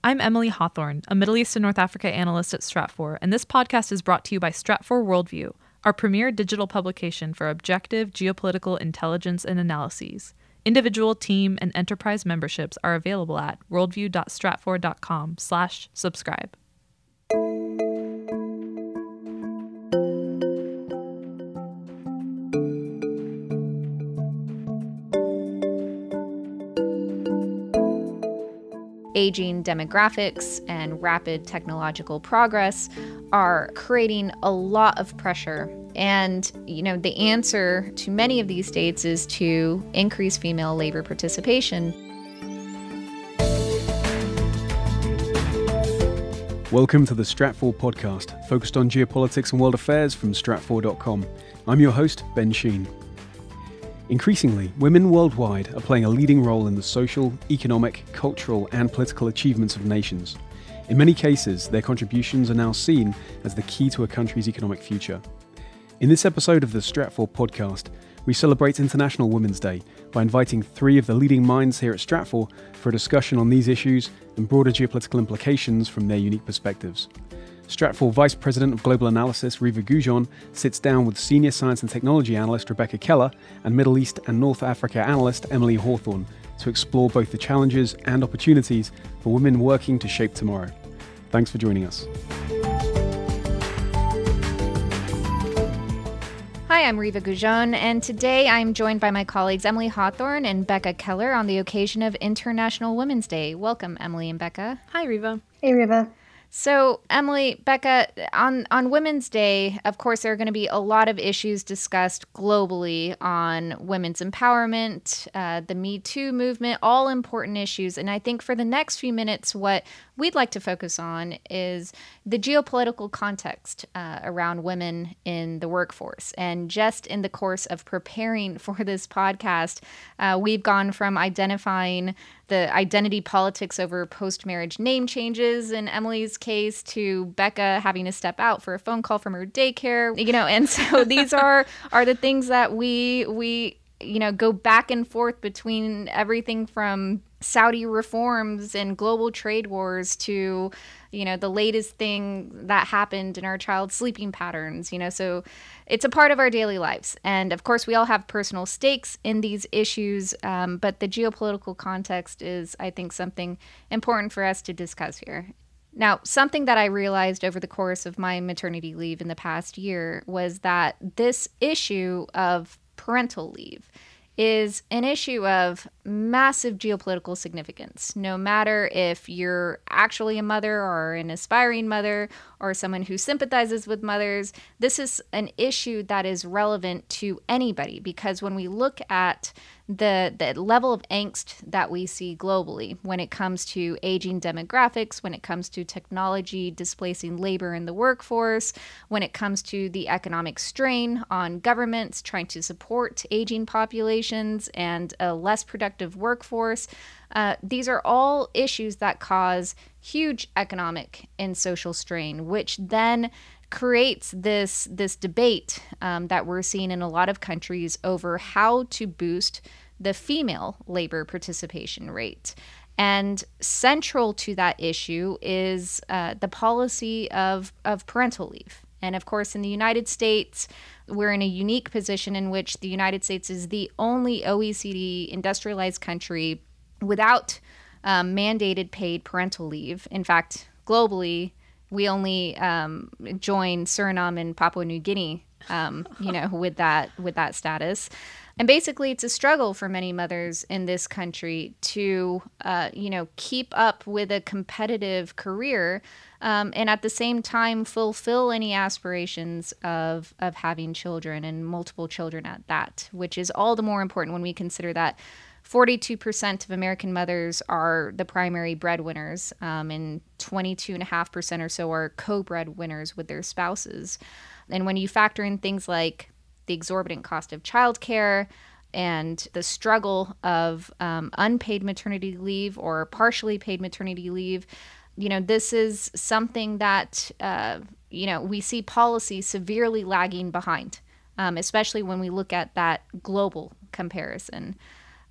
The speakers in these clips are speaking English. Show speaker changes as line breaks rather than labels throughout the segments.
I'm Emily Hawthorne, a Middle East and North Africa analyst at Stratfor, and this podcast is brought to you by Stratfor Worldview, our premier digital publication for objective geopolitical intelligence and analyses. Individual, team, and enterprise memberships are available at worldview.stratfor.com/subscribe.
Aging demographics and rapid technological progress are creating a lot of pressure. And, the answer to many of these states is to increase female labor participation.
Welcome to the Stratfor Podcast, focused on geopolitics and world affairs from Stratfor.com. I'm your host, Ben Sheen. Increasingly, women worldwide are playing a leading role in the social, economic, cultural, and political achievements of nations. In many cases, their contributions are now seen as the key to a country's economic future. In this episode of the Stratfor Podcast, we celebrate International Women's Day by inviting three of the leading minds here at Stratfor for a discussion on these issues and broader geopolitical implications from their unique perspectives. Stratfor Vice President of Global Analysis, Reva Goujon, sits down with Senior Science and Technology Analyst Rebecca Keller and Middle East and North Africa Analyst Emily Hawthorne to explore both the challenges and opportunities for women working to shape tomorrow. Thanks for joining us.
Hi, I'm Reva Goujon, and today I'm joined by my colleagues Emily Hawthorne and Becca Keller on the occasion of International Women's Day. Welcome, Emily and Becca.
Hi, Reva.
Hey, Reva.
So, Emily, Becca, on Women's Day, of course, there are going to be a lot of issues discussed globally on women's empowerment, the Me Too movement, all important issues. And I think for the next few minutes, what we'd like to focus on is the geopolitical context around women in the workforce. And just in the course of preparing for this podcast, we've gone from identifying the identity politics over post-marriage name changes in Emily's case to Becca having to step out for a phone call from her daycare, and so these are the things that we go back and forth between everything from Saudi reforms and global trade wars to, the latest thing that happened in our child's sleeping patterns, so it's a part of our daily lives. And of course, we all have personal stakes in these issues, but the geopolitical context is, I think, something important for us to discuss here. Now, something that I realized over the course of my maternity leave in the past year was that this issue of parental leave is an issue of massive geopolitical significance. No matter if you're actually a mother or an aspiring mother or someone who sympathizes with mothers, this is an issue that is relevant to anybody, because when we look at the level of angst that we see globally when it comes to aging demographics, when it comes to technology displacing labor in the workforce, when it comes to the economic strain on governments trying to support aging populations and a less productive workforce, these are all issues that cause huge economic and social strain, which then creates this debate that we're seeing in a lot of countries over how to boost the female labor participation rate. And central to that issue is the policy of parental leave. And of course, in the United States, we're in a unique position in which the United States is the only OECD industrialized country without mandated paid parental leave. In fact, globally, we only join Suriname and Papua New Guinea, with that status. And basically, it's a struggle for many mothers in this country to, keep up with a competitive career and at the same time fulfill any aspirations of having children and multiple children at that, which is all the more important when we consider that 42% of American mothers are the primary breadwinners, and 22.5% or so are co-breadwinners with their spouses. And when you factor in things like the exorbitant cost of childcare and the struggle of unpaid maternity leave or partially paid maternity leave, this is something that, we see policy severely lagging behind, especially when we look at that global comparison.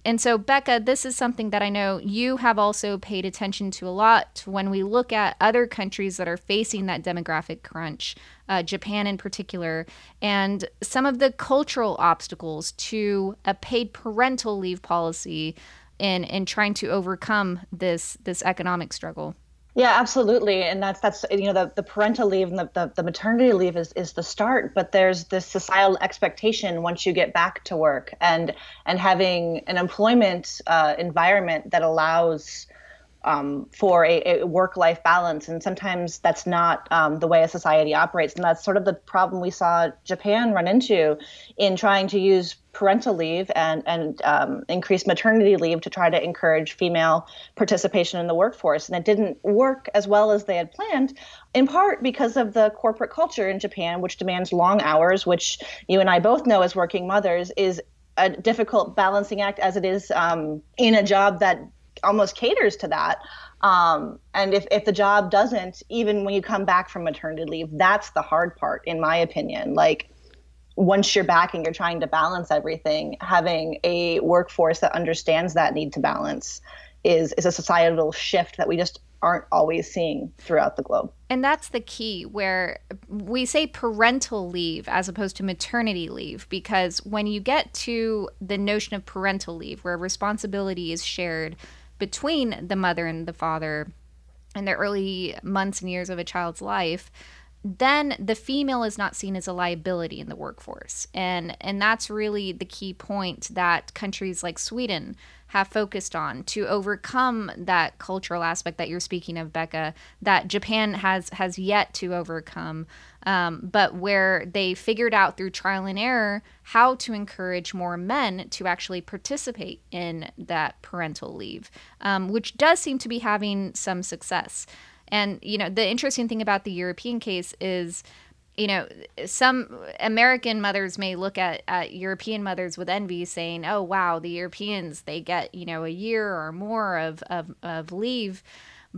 And so, Becca, this is something that I know you have also paid attention to a lot when we look at other countries that are facing that demographic crunch, Japan in particular, and some of the cultural obstacles to a paid parental leave policy in trying to overcome this economic struggle.
Yeah, absolutely. And that's the parental leave and the maternity leave is the start, but there's this societal expectation once you get back to work and having an employment environment that allows for a work-life balance. And sometimes that's not the way a society operates. And that's sort of the problem we saw Japan run into in trying to use parental leave and increase maternity leave to try to encourage female participation in the workforce. And it didn't work as well as they had planned, in part because of the corporate culture in Japan, which demands long hours, which you and I both know as working mothers is a difficult balancing act as it is in a job that almost caters to that. And if the job doesn't, even when you come back from maternity leave, that's the hard part, in my opinion. Like, once you're back and you're trying to balance everything, having a workforce that understands that need to balance is a societal shift that we just aren't always seeing throughout the globe.
And that's the key, where we say parental leave as opposed to maternity leave, because when you get to the notion of parental leave, where responsibility is shared between the mother and the father in the early months and years of a child's life, then the female is not seen as a liability in the workforce. And that's really the key point that countries like Sweden have focused on to overcome that cultural aspect that you're speaking of, Becca, that Japan has yet to overcome, but where they figured out through trial and error how to encourage more men to actually participate in that parental leave, which does seem to be having some success. And, the interesting thing about the European case is, some American mothers may look at European mothers with envy, saying, oh, wow, the Europeans, they get, a year or more of leave.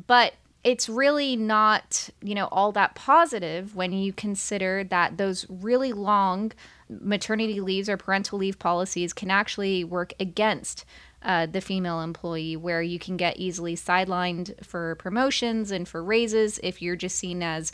But it's really not, all that positive when you consider that those really long maternity leaves or parental leave policies can actually work against the female employee, where you can get easily sidelined for promotions and for raises if you're just seen as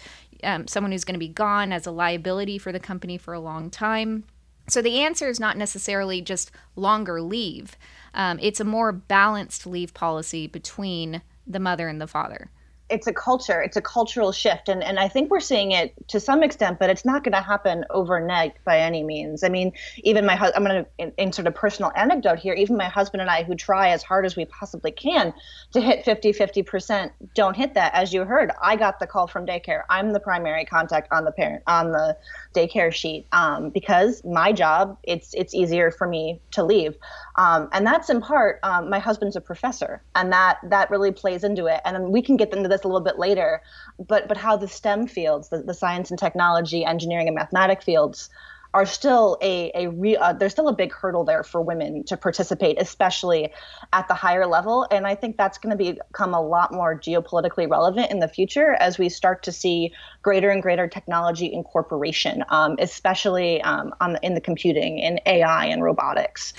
someone who's going to be gone, as a liability for the company for a long time. So the answer is not necessarily just longer leave. It's a more balanced leave policy between the mother and the father.
It's a cultural shift. And I think we're seeing it to some extent, but it's not going to happen overnight by any means. I mean, even I'm going to insert a personal anecdote here. Even my husband and I, who try as hard as we possibly can to hit 50%, don't hit that. As you heard, I got the call from daycare. I'm the primary contact on the daycare sheet because my job, it's easier for me to leave. And that's in part, my husband's a professor, and that really plays into it. And we can get into this a little bit later, but how the STEM fields, the science and technology, engineering and mathematics fields, are still there's still a big hurdle there for women to participate, especially at the higher level. And I think that's going to become a lot more geopolitically relevant in the future as we start to see greater and greater technology incorporation, especially in the computing, in AI and robotics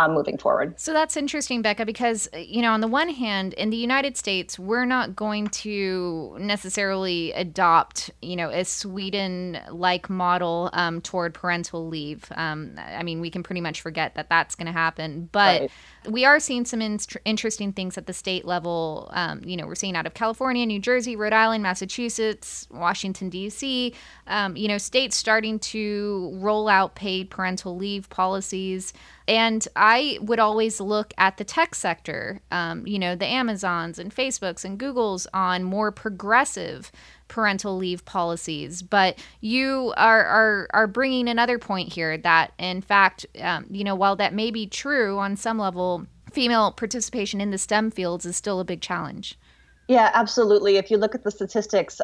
moving forward.
So that's interesting, Becca, because, on the one hand, in the United States, we're not going to necessarily adopt, a Sweden-like model toward parental leave. I mean, we can pretty much forget that that's going to happen, but right. We are seeing some interesting things at the state level. We're seeing out of California, New Jersey, Rhode Island, Massachusetts, Washington, D.C., states starting to roll out paid parental leave policies. And I would always look at the tech sector, the Amazons and Facebooks and Googles on more progressive parental leave policies. But you are bringing another point here that, in fact, while that may be true on some level, female participation in the STEM fields is still a big challenge.
Yeah, absolutely. If you look at the statistics,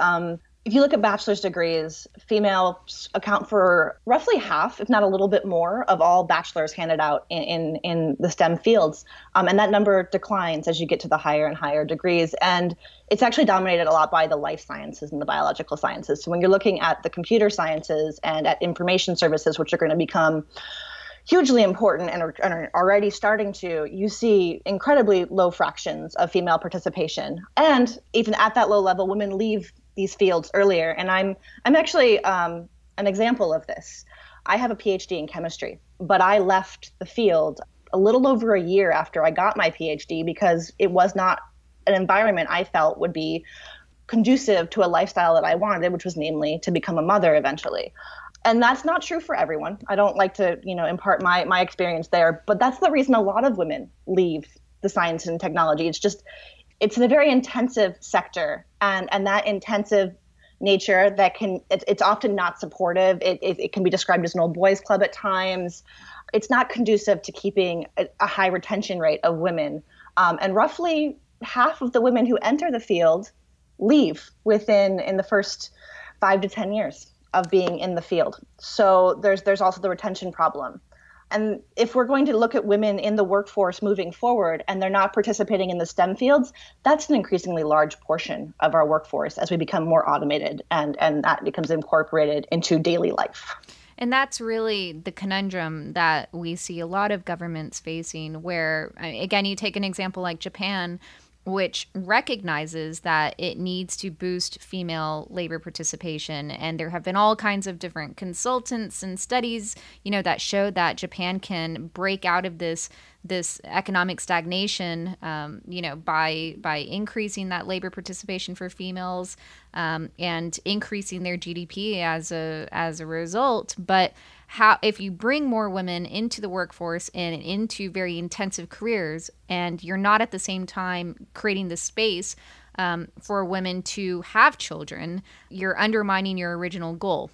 if you look at bachelor's degrees, females account for roughly half, if not a little bit more, of all bachelors handed out in the STEM fields. And that number declines as you get to the higher and higher degrees. And it's actually dominated a lot by the life sciences and the biological sciences. So when you're looking at the computer sciences and at information services, which are going to become hugely important and are already starting to, you see incredibly low fractions of female participation. And even at that low level, women leave these fields earlier. And I'm actually an example of this. I have a PhD in chemistry, but I left the field a little over a year after I got my PhD because it was not an environment I felt would be conducive to a lifestyle that I wanted, which was namely to become a mother eventually. And that's not true for everyone. I don't like to, impart my experience there, but that's the reason a lot of women leave the science and technology. It's a very intensive sector, and that intensive nature it's often not supportive. It can be described as an old boys club at times. It's not conducive to keeping a high retention rate of women. And roughly half of the women who enter the field leave in the first 5 to 10 years of being in the field. So there's also the retention problem. And if we're going to look at women in the workforce moving forward and they're not participating in the STEM fields, that's an increasingly large portion of our workforce as we become more automated and that becomes incorporated into daily life.
And that's really the conundrum that we see a lot of governments facing where, again, you take an example like Japan, which recognizes that it needs to boost female labor participation. And there have been all kinds of different consultants and studies, that show that Japan can break out of this economic stagnation, by increasing that labor participation for females and increasing their GDP as a result. But if you bring more women into the workforce and into very intensive careers, and you're not at the same time creating the space for women to have children, you're undermining your original goal.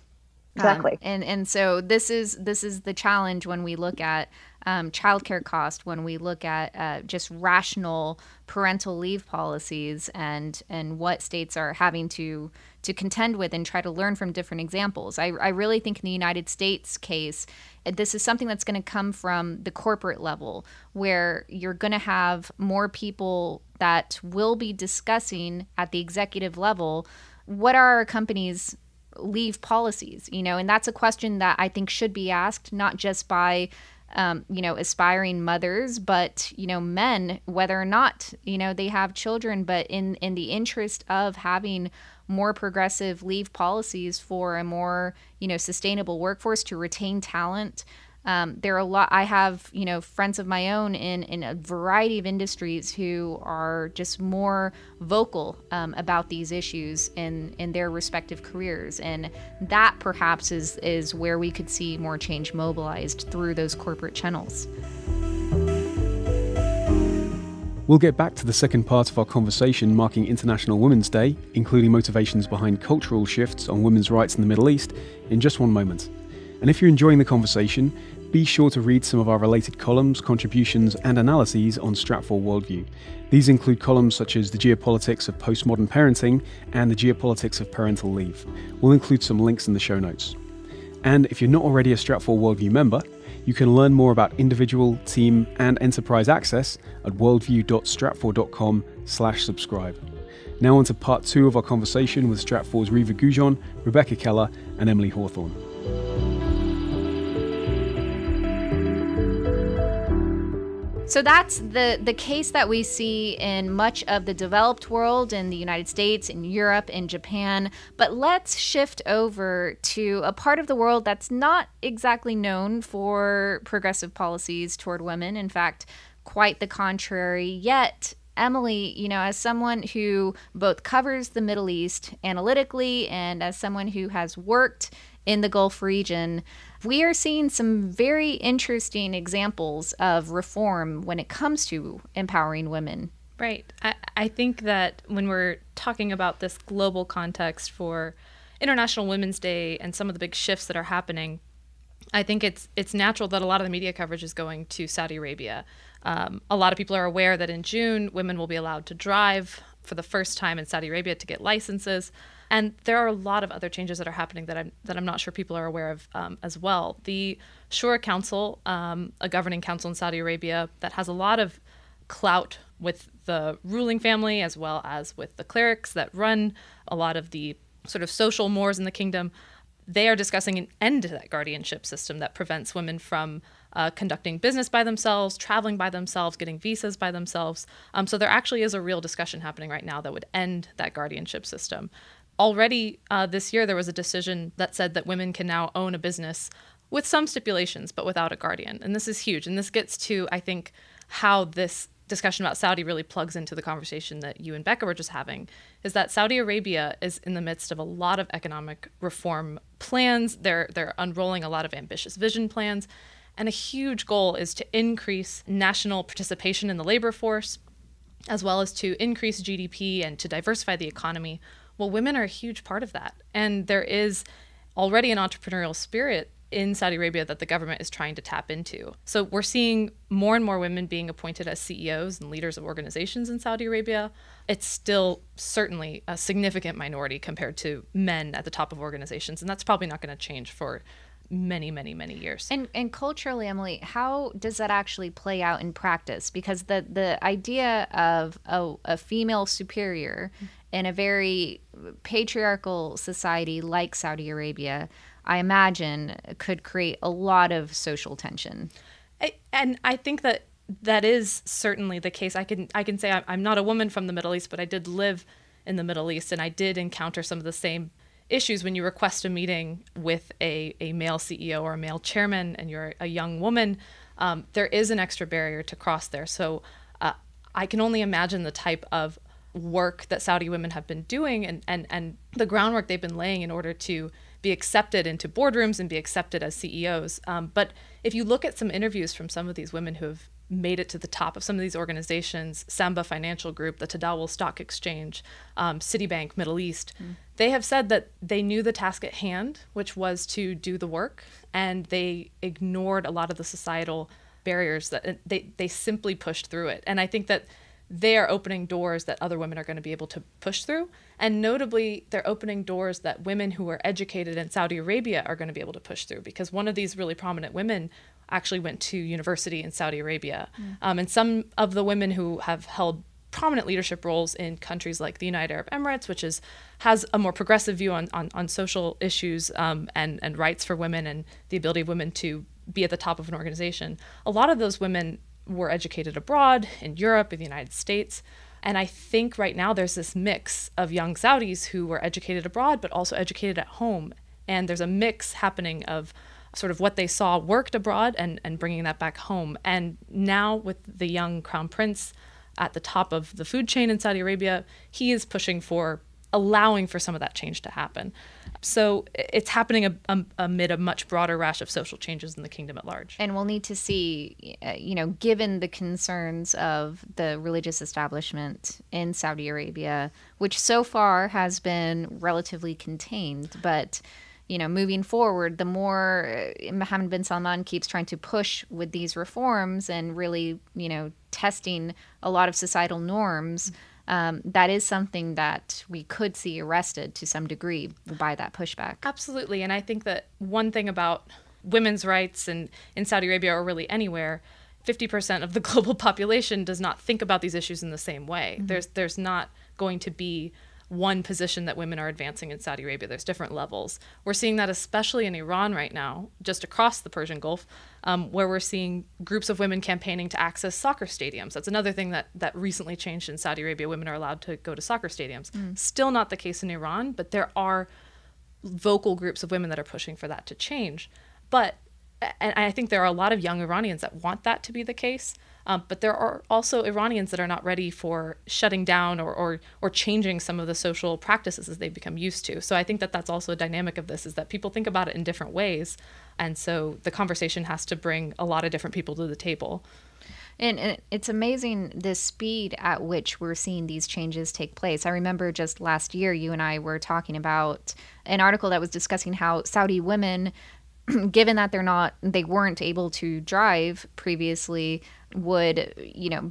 Exactly.
And so this is the challenge when we look at childcare cost, when we look at just rational parental leave policies and what states are having to contend with and try to learn from different examples. I really think in the United States case, this is something that's going to come from the corporate level, where you're going to have more people that will be discussing at the executive level, what are our companies' leave policies, and that's a question that I think should be asked, not just by aspiring mothers, but, men, whether or not, they have children, but in the interest of having more progressive leave policies for a more, sustainable workforce to retain talent. There are a lot. I have, friends of my own in a variety of industries who are just more vocal about these issues in their respective careers, and that perhaps is where we could see more change mobilized through those corporate channels.
We'll get back to the second part of our conversation marking International Women's Day, including motivations behind cultural shifts on women's rights in the Middle East, in just one moment. And if you're enjoying the conversation, be sure to read some of our related columns, contributions, and analyses on Stratfor Worldview. These include columns such as the Geopolitics of Postmodern Parenting and the Geopolitics of Parental Leave. We'll include some links in the show notes. And if you're not already a Stratfor Worldview member, you can learn more about individual, team, and enterprise access at worldview.stratfor.com/subscribe. Now on to part 2 of our conversation with Stratfor's Reva Goujon, Rebecca Keller, and Emily Hawthorne.
So that's the case that we see in much of the developed world, in the United States, in Europe, in Japan. But let's shift over to a part of the world that's not exactly known for progressive policies toward women. In fact, quite the contrary. Yet, Emily, as someone who both covers the Middle East analytically and as someone who has worked in the Gulf region, we are seeing some very interesting examples of reform when it comes to empowering women.
Right. I think that when we're talking about this global context for International Women's Day and some of the big shifts that are happening, I think it's natural that a lot of the media coverage is going to Saudi Arabia. A lot of people are aware that in June, women will be allowed to drive for the first time in Saudi Arabia to get licenses. And there are a lot of other changes that are happening that I'm not sure people are aware of as well. The Shura Council, a governing council in Saudi Arabia that has a lot of clout with the ruling family as well as with the clerics that run a lot of the sort of social mores in the kingdom, they are discussing an end to that guardianship system that prevents women from conducting business by themselves, traveling by themselves, getting visas by themselves. So there actually is a real discussion happening right now that would end that guardianship system. Already this year, there was a decision that said that women can now own a business with some stipulations, but without a guardian. And this is huge. And this gets to, I think, how this discussion about Saudi really plugs into the conversation that you and Becca were just having, is that Saudi Arabia is in the midst of a lot of economic reform plans. They're unrolling a lot of ambitious vision plans. And a huge goal is to increase national participation in the labor force, as well as to increase GDP and to diversify the economy. Well, women are a huge part of that. And there is already an entrepreneurial spirit in Saudi Arabia that the government is trying to tap into. So we're seeing more and more women being appointed as CEOs and leaders of organizations in Saudi Arabia. It's still certainly a significant minority compared to men at the top of organizations. And that's probably not going to change for many, many, many years.
And culturally, Emily, how does that actually play out in practice? Because the idea of a female superior in a very patriarchal society like Saudi Arabia, I imagine, could create a lot of social tension.
And I think that is certainly the case. I can say I'm not a woman from the Middle East, but I did live in the Middle East, and I did encounter some of the same issues when you request a meeting with a male CEO or a male chairman and you're a young woman. There is an extra barrier to cross there. So I can only imagine the type of work that Saudi women have been doing and the groundwork they've been laying in order to be accepted into boardrooms and be accepted as CEOs. But if you look at some interviews from some of these women who have made it to the top of some of these organizations, Samba Financial Group, the Tadawul Stock Exchange, Citibank, Middle East, they have said that they knew the task at hand, which was to do the work, and they ignored a lot of the societal barriers that they simply pushed through it. And I think that they are opening doors that other women are going to be able to push through. And notably, they're opening doors that women who are educated in Saudi Arabia are going to be able to push through, because one of these really prominent women actually went to university in Saudi Arabia. And some of the women who have held prominent leadership roles in countries like the United Arab Emirates, which has a more progressive view on social issues and rights for women and the ability of women to be at the top of an organization, a lot of those women were educated abroad in Europe, in the United States. And I think right now there's this mix of young Saudis who were educated abroad, but also educated at home. And there's a mix happening of sort of what they saw worked abroad and bringing that back home. And now with the young crown prince at the top of the food chain in Saudi Arabia, he is pushing for allowing for some of that change to happen. So it's happening amid a much broader rash of social changes in the kingdom at large.
And we'll need to see, given the concerns of the religious establishment in Saudi Arabia, which so far has been relatively contained, but moving forward, the more Mohammed bin Salman keeps trying to push with these reforms and really, testing a lot of societal norms, that is something that we could see arrested to some degree by that pushback.
Absolutely. And I think that one thing about women's rights in Saudi Arabia or really anywhere, 50% of the global population does not think about these issues in the same way. Mm-hmm. There's not going to be one position that women are advancing in Saudi Arabia. There's different levels. We're seeing that especially in Iran right now, just across the Persian Gulf, where we're seeing groups of women campaigning to access soccer stadiums. That's another thing that recently changed in Saudi Arabia. Women are allowed to go to soccer stadiums. Still not the case in Iran, but there are vocal groups of women that are pushing for that to change. And I think there are a lot of young Iranians that want that to be the case. But there are also Iranians that are not ready for shutting down or changing some of the social practices as they've become used to. So I think that that's also a dynamic of this, is that people think about it in different ways. And so the conversation has to bring a lot of different people to the table.
And it's amazing the speed at which we're seeing these changes take place. I remember just last year, you and I were talking about an article that was discussing how Saudi women, given that they weren't able to drive previously, would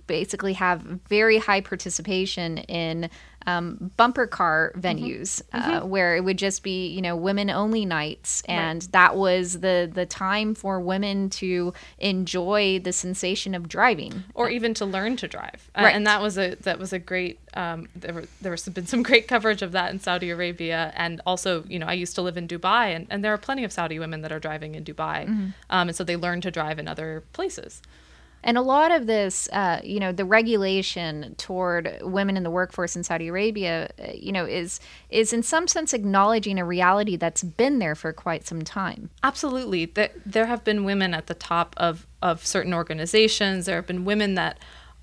basically have very high participation in bumper car venues where it would just be, women only nights. And that was the time for women to enjoy the sensation of driving.
Or even to learn to drive. And that was a great, there's been some great coverage of that in Saudi Arabia. And also, I used to live in Dubai, and there are plenty of Saudi women that are driving in Dubai. And so they learn to drive in other places.
And a lot of this, the regulation toward women in the workforce in Saudi Arabia, is in some sense acknowledging a reality that's been there for quite some time.
Absolutely. There have been women at the top of certain organizations. There have been women that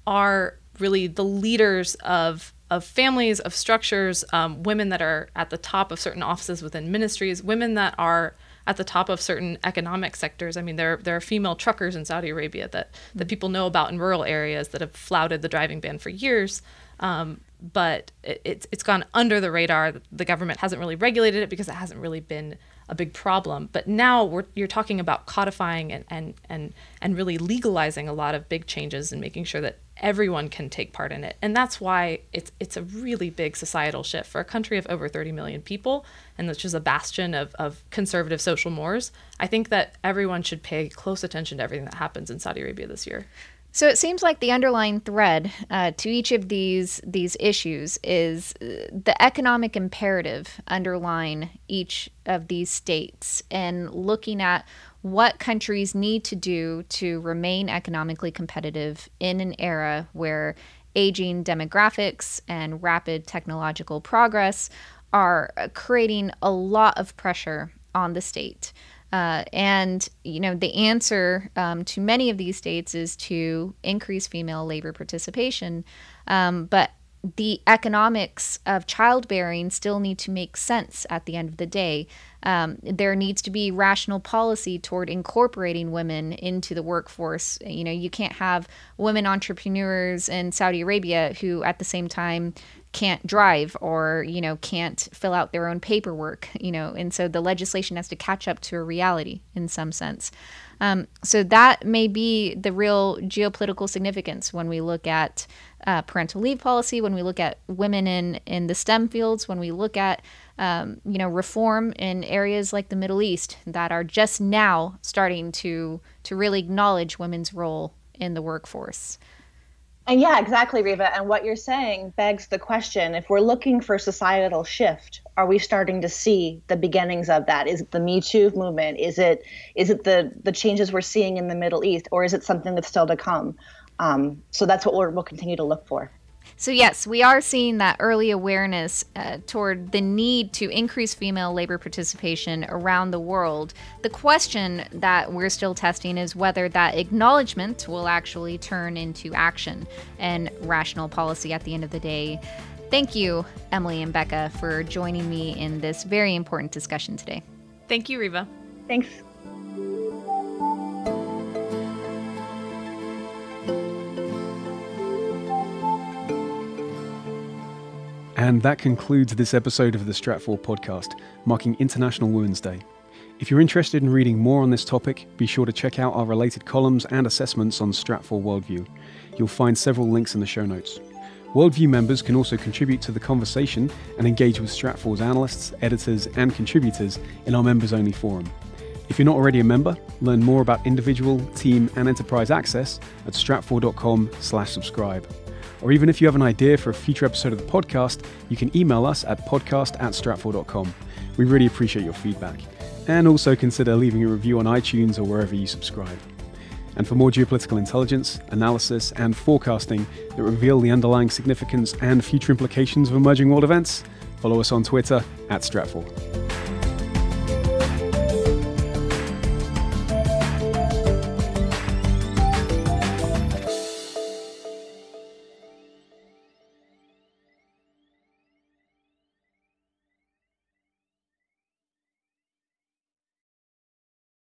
are really the leaders of families, of structures, women that are at the top of certain offices within ministries, women that are at the top of certain economic sectors. I mean, there are female truckers in Saudi Arabia that people know about in rural areas that have flouted the driving ban for years. But it's gone under the radar. The government hasn't really regulated it because it hasn't really been a big problem. But now you're talking about codifying and really legalizing a lot of big changes and making sure that everyone can take part in it. And that's why it's a really big societal shift for a country of over 30 million people, and which is a bastion of conservative social mores. I think that everyone should pay close attention to everything that happens in Saudi Arabia this year.
So it seems like the underlying thread to each of these issues is the economic imperative underlying each of these states, and looking at what countries need to do to remain economically competitive in an era where aging demographics and rapid technological progress are creating a lot of pressure on the state. And the answer to many of these states is to increase female labor participation. But the economics of childbearing still need to make sense at the end of the day. There needs to be rational policy toward incorporating women into the workforce. You can't have women entrepreneurs in Saudi Arabia who at the same time can't drive or, can't fill out their own paperwork, and so the legislation has to catch up to a reality in some sense. So that may be the real geopolitical significance when we look at parental leave policy, when we look at women in the STEM fields, when we look at reform in areas like the Middle East that are just now starting to really acknowledge women's role in the workforce.
And yeah, exactly, Reva. And what you're saying begs the question, if we're looking for societal shift, are we starting to see the beginnings of that? Is it the Me Too movement? Is it the changes we're seeing in the Middle East, or is it something that's still to come? So that's what we'll continue to look for.
So yes, we are seeing that early awareness toward the need to increase female labor participation around the world. The question that we're still testing is whether that acknowledgement will actually turn into action and rational policy at the end of the day. Thank you, Emily and Becca, for joining me in this very important discussion today.
Thank you, Reva.
Thanks.
And that concludes this episode of the Stratfor Podcast, marking International Women's Day. If you're interested in reading more on this topic, be sure to check out our related columns and assessments on Stratfor Worldview. You'll find several links in the show notes. Worldview members can also contribute to the conversation and engage with Stratfor's analysts, editors, and contributors in our members-only forum. If you're not already a member, learn more about individual, team, and enterprise access at stratfor.com/subscribe. Or even if you have an idea for a future episode of the podcast, you can email us at podcast@stratfor.com. We really appreciate your feedback. And also consider leaving a review on iTunes or wherever you subscribe. And for more geopolitical intelligence, analysis, and forecasting that reveal the underlying significance and future implications of emerging world events, follow us on Twitter @Stratfor.